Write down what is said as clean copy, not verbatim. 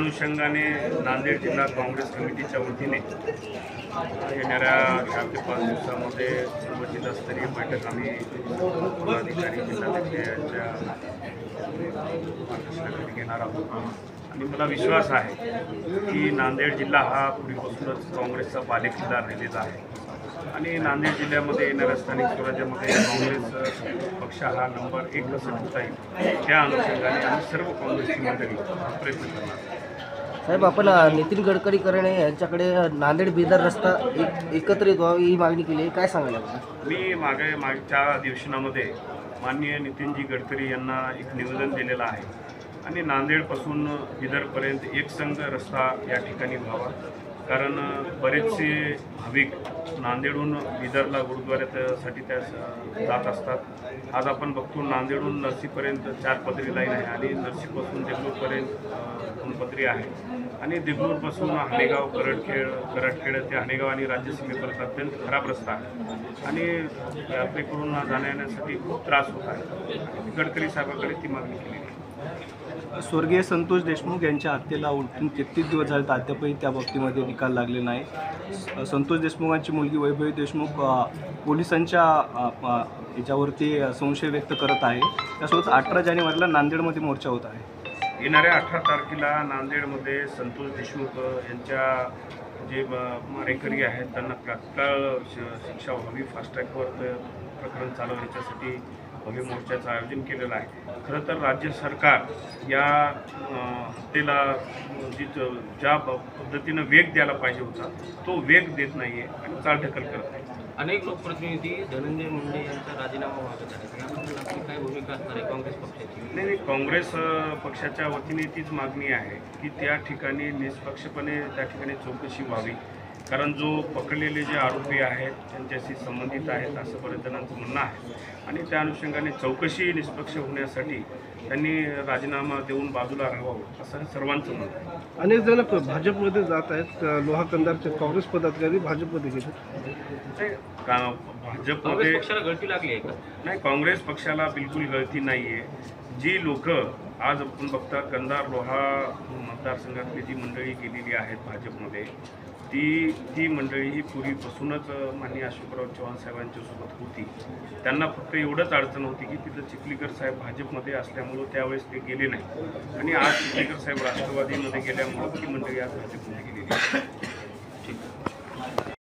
अनुषंगाने नांदेड जिल्हा काँग्रेस कमिटीच्या वतीने येणाऱ्या 4 ते 5 दिवसामध्ये सर्व जिल्हास्तरीय बैठक आम्ही जिल्हाधिकारी जिल्हाध्यक्ष यांच्या मार्गदर्शनाखाली घेणार आहोत। आणि मला विश्वास आहे की नांदेड जिल्हा हा पूर्वीपासूनच काँग्रेसचा बालेकिल्ला राहिलेला आहे आणि नांदेड जिल्ह्यामध्ये येणाऱ्या स्थानिक स्वराज्यामध्ये काँग्रेस पक्ष हा नंबर 1 कसा ठेवता येईल त्या अनुषंगाने आम्ही सर्व काँग्रेसची मंडळी प्रयत्न करणार। साहेब, आपण नितीन गडकरी यांच्याकडे नांदेड बिदर रस्ता एकत्रित व्हावी ही मागणी केली आहे, काय सांगायला? मी मागच्या अधिवेशनामध्ये माननीय नितीनजी गडकरी यांना एक निवेदन दिलेलं आहे आणि नांदेडपासून बिदरपर्यंत एकसंघ रस्ता या ठिकाणी व्हावा, कारण बरेचसे भाविक नांदेडहून बिदरला गुरुद्वाऱ्यासाठी त्या जात असतात। आज आपण बघतो नांदेडहून नरसीपर्यंत 4 पदरी लाईन आहे आणि नरसीपासून देगलूरपर्यंत 2 पदरी आहे आणि देगलूरपासून हाणेगाव करटखेड ते हाणेगाव आणि राज्यसीमेपर्यंत अत्यंत खराब रस्ता आहे आणि यात्रेकरूंना जाण्या येण्यासाठी खूप त्रास होत आहे। गडकरी साहेबांकडे ती मागणी केली आहे। स्वर्गीय संतोष देशमुख यांच्या हत्येला उलटून 33 दिवस झाले, अद्यापही त्या बाबतीमध्ये निकाल लागलेला नाही। संतोष देशमुखांची मुलगी वैभवी देशमुख पोलिसांच्या याच्यावरती संशय व्यक्त करत आहे। त्यासोबत 18 जानेवारीला नांदेडमध्ये मोर्चा होत आहे। येणाऱ्या 18 तारखेला नांदेडमध्ये संतोष देशमुख यांच्या जे मारेकरी आहेत त्यांना तात्काळ शिक्षा व्हावी, फास्ट ट्रॅकवर प्रकरण चालवण्यासाठी भव्य मोर्चाचं आयोजन केलेलं आहे। खरं तर राज्य सरकार या हत्येला ज्या पद्धतीनं वेग द्यायला पाहिजे होता तो वेग देत नाही आहे आणि चालढकल करत आहे। अनेक लोकप्रतिनिधी धनंजय मुंडे यांचा राजीनामा मागत आहेत, याबद्दल आपली काय भूमिका असणार आहे काँग्रेस पक्षाची? नाही, काँग्रेस पक्षाच्या वतीने तीच मागणी आहे की त्या ठिकाणी निष्पक्षपणे त्या ठिकाणी चौकशी व्हावी, कारण जो पकडलेले जे आरोपी आहेत त्यांच्याशी संबंधित आहेत असं बरेच जणांचं म्हणणं आहे आणि त्या अनुषंगाने चौकशी निष्पक्ष होण्यासाठी त्यांनी राजीनामा देऊन बाजूला राहावं असं सर्वांचं म्हणणं आहे। अनेक जण भाजपमध्ये जात आहेत, लोहा कंदारचे काँग्रेस पदाधिकारी भाजपमध्ये गेले। भाजपमध्ये पक्षाला गळती लागली आहे का? नाही, काँग्रेस पक्षाला बिलकुल गळती नाही आहे। जी लोक आज आपण बघता कंधार लोहा मतदारसंघातली जी मंडळी गेलेली आहेत भाजपमध्ये ती मंडळी ही पूर्वीपासूनच माननीय अशोकराव चव्हाण साहेबांच्यासोबत होती। त्यांना फक्त एवढंच अडचण होती की तिथं चिखलीकर साहेब भाजपमध्ये असल्यामुळं त्यावेळेस ते गेले नाही आणि आज चिखलीकर साहेब राष्ट्रवादीमध्ये गेल्यामुळं ती मंडळी आज भाजपमध्ये गेलेली आहे।